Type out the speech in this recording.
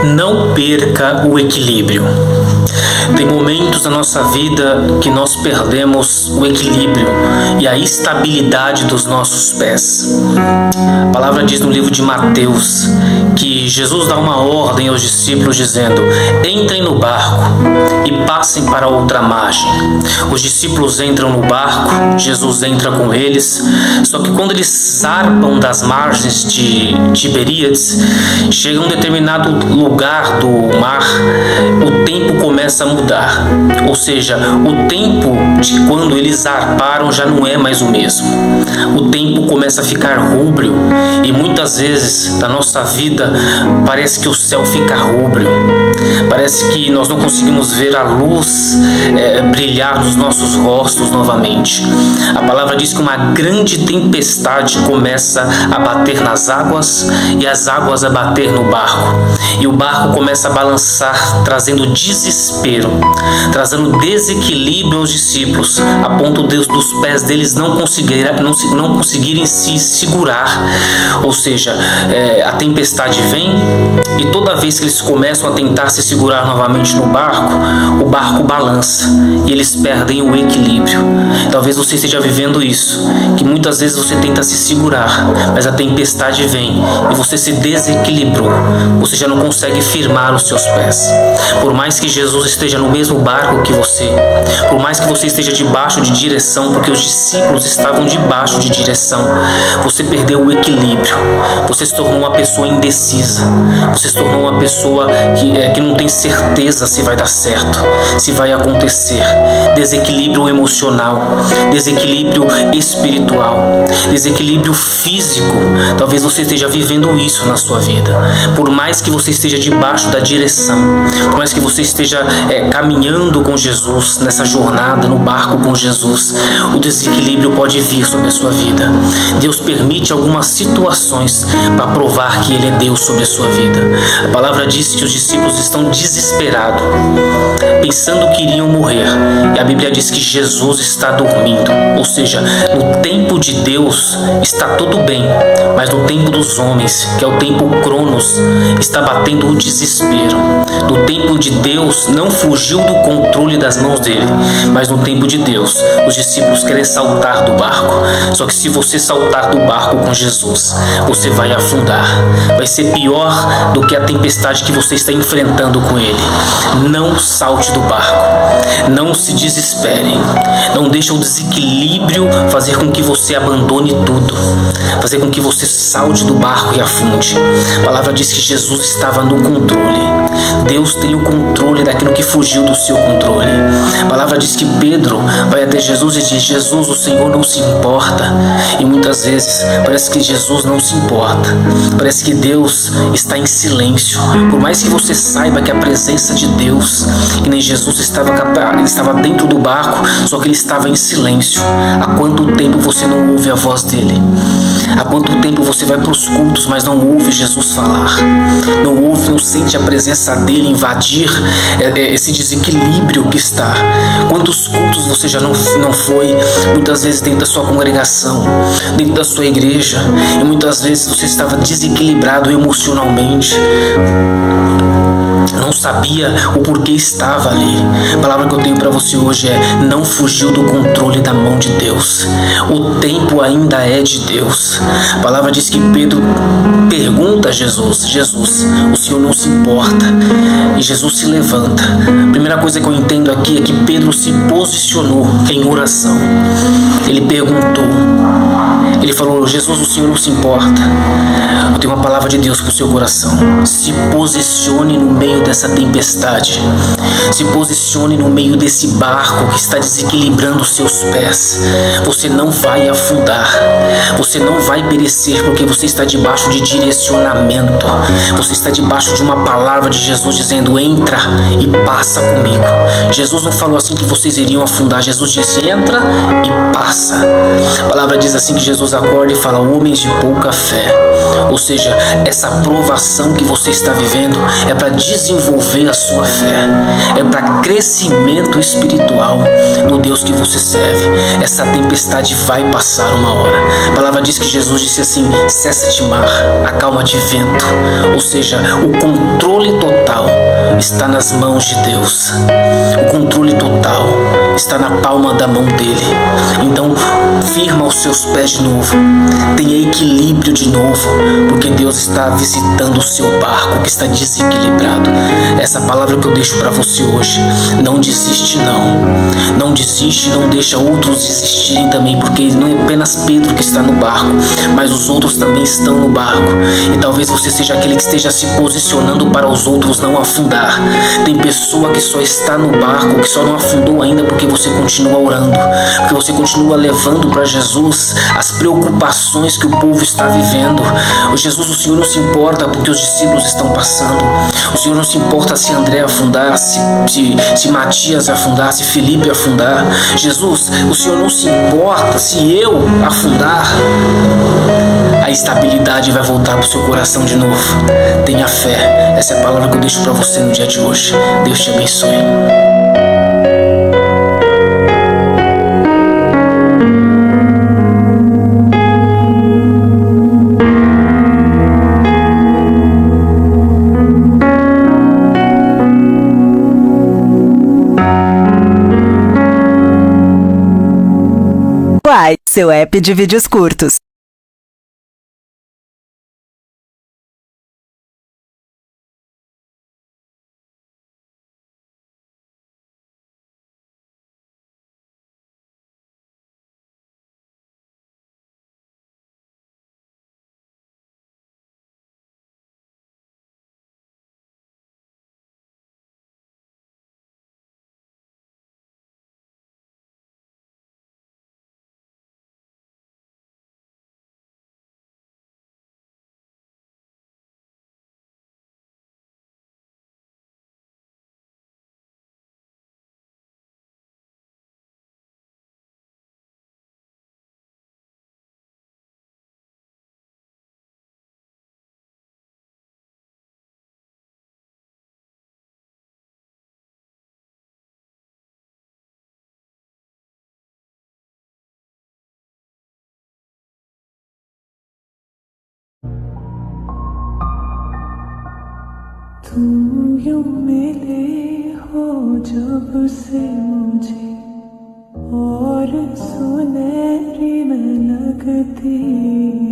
Não perca o equilíbrio. Tem momentos na nossa vida que nós perdemos o equilíbrio e a estabilidade dos nossos pés. A palavra diz no livro de Mateus que Jesus dá uma ordem aos discípulos dizendo: entrem no barco e passem para outra margem. Os discípulos entram no barco, Jesus entra com eles, só que quando eles zarpam das margens de Tiberíades, chega a um determinado lugar do mar, o tempo começa a mudar, ou seja, o tempo de quando eles zarparam já não é mais o mesmo. O tempo começa a ficar rúbreo e muitas vezes na nossa vida parece que o céu fica rúbreo, parece que nós não conseguimos ver a luz brilhar nos nossos rostos novamente. A palavra diz que uma grande tempestade começa a bater nas águas e as águas a bater no barco, e o barco começa a balançar, trazendo desespero, trazendo desequilíbrio aos discípulos, a ponto dos pés deles não conseguirem se segurar. Ou seja, a tempestade vem e toda vez que eles começam a tentar se segurar novamente no barco, o barco balança e eles perdem o equilíbrio. Talvez você esteja vivendo isso, que muitas vezes você tenta se segurar, mas a tempestade vem e você se desequilibrou, você já não consegue firmar os seus pés. Por mais que Jesus esteja no mesmo barco que você, por mais que você esteja debaixo de direção, porque os discípulos estavam debaixo de direção, você perdeu o equilíbrio, você se tornou uma pessoa indecisa, você se tornou uma pessoa que não tem certeza se vai dar certo, se vai acontecer. Desequilíbrio emocional, desequilíbrio espiritual, desequilíbrio físico. Talvez você esteja vivendo isso na sua vida. Por mais que você esteja debaixo da direção, por mais que você esteja caminhando com Jesus, nessa jornada no barco com Jesus, o desequilíbrio pode vir sobre a sua vida. Deus permite algumas situações para provar que Ele é Deus sobre a sua vida. A palavra diz que os discípulos estão desesperados, pensando que iriam morrer, e a Bíblia diz que Jesus está dormindo. Ou seja, no tempo de Deus está tudo bem, mas no tempo dos homens, que é o tempo Cronos, está batendo o desespero. No tempo de Deus não fugiu do controle das mãos dele, mas no tempo de Deus os discípulos querem saltar do barco. Só que se você saltar do barco com Jesus, você vai afundar. Vai ser pior do que a tempestade que você está enfrentando com Ele. Não salte do barco, não se desespere, não deixe o desequilíbrio fazer com que você abandone tudo, fazer com que você salte do barco e afunde. A palavra diz que Jesus estava no controle. Deus tem o controle daquilo que fugiu do seu controle. A palavra diz que Pedro vai até Jesus e diz: Jesus, o Senhor não se importa. E muitas vezes parece que Jesus não se importa, parece que Deus está em silêncio. Por mais que você saiba que a presença de Deus, que nem Jesus ele estava dentro do barco, só que ele estava em silêncio. Há quanto tempo você não ouve a voz dele? Há quanto tempo você vai para os cultos, mas não ouve Jesus falar? Não sente a presença dele invadir esse desequilíbrio que está? Quantos cultos você já não foi? Muitas vezes dentro da sua congregação, dentro da sua igreja, e muitas vezes você estava desequilibrado emocionalmente, não sabia o porquê estava ali. A palavra que eu tenho para você hoje é: não fugiu do controle da mão de Deus. O tempo ainda é de Deus. A palavra diz que Pedro pergunta a Jesus: Jesus, o Senhor não se importa? E Jesus se levanta. A primeira coisa que eu entendo aqui é que Pedro se posicionou em oração. Ele perguntou, ele falou: Jesus, o Senhor não se importa? Eu tenho uma palavra de Deus para o seu coração. Se posicione no meio dessa tempestade. Se posicione no meio desse barco que está desequilibrando os seus pés. Você não vai afundar. Você não vai perecer, porque você está debaixo de direcionamento. Você está debaixo de uma palavra de Jesus dizendo: entra e passa comigo. Jesus não falou assim que vocês iriam afundar. Jesus disse: entra e passa. A palavra diz assim que Jesus Deus acorda e fala: homens de pouca fé. Ou seja, essa provação que você está vivendo é para desenvolver a sua fé, é para crescimento espiritual no Deus que você serve. Essa tempestade vai passar uma hora. A palavra diz que Jesus disse assim: cessa-te mar, acalma-te vento. Ou seja, o controle total está nas mãos de Deus. O controle total está na palma da mão dele. Então, firma os seus pés de novo, tenha equilíbrio de novo, porque Deus está visitando o seu barco que está desequilibrado. Essa palavra que eu deixo para você hoje: não desiste não desiste, não deixa outros desistirem também, porque não é apenas Pedro que está no barco, mas os outros também estão no barco, e talvez você seja aquele que esteja se posicionando para os outros não afundar. Tem pessoa que só está no barco, que só não afundou ainda porque você continua orando, porque você continua levando para Jesus as preocupações que o povo está vivendo. Jesus, o Senhor não se importa porque os discípulos estão passando. O Senhor não se importa se André afundar, se Matias afundar, se Felipe afundar. Jesus, o Senhor não se importa se eu afundar. A estabilidade vai voltar para o seu coração de novo. Tenha fé. Essa é a palavra que eu deixo para você no dia de hoje. Deus te abençoe. Uai, seu app de vídeos curtos. तुम यूं मिले हो जब से मुझे और सुनहरी मैं लगती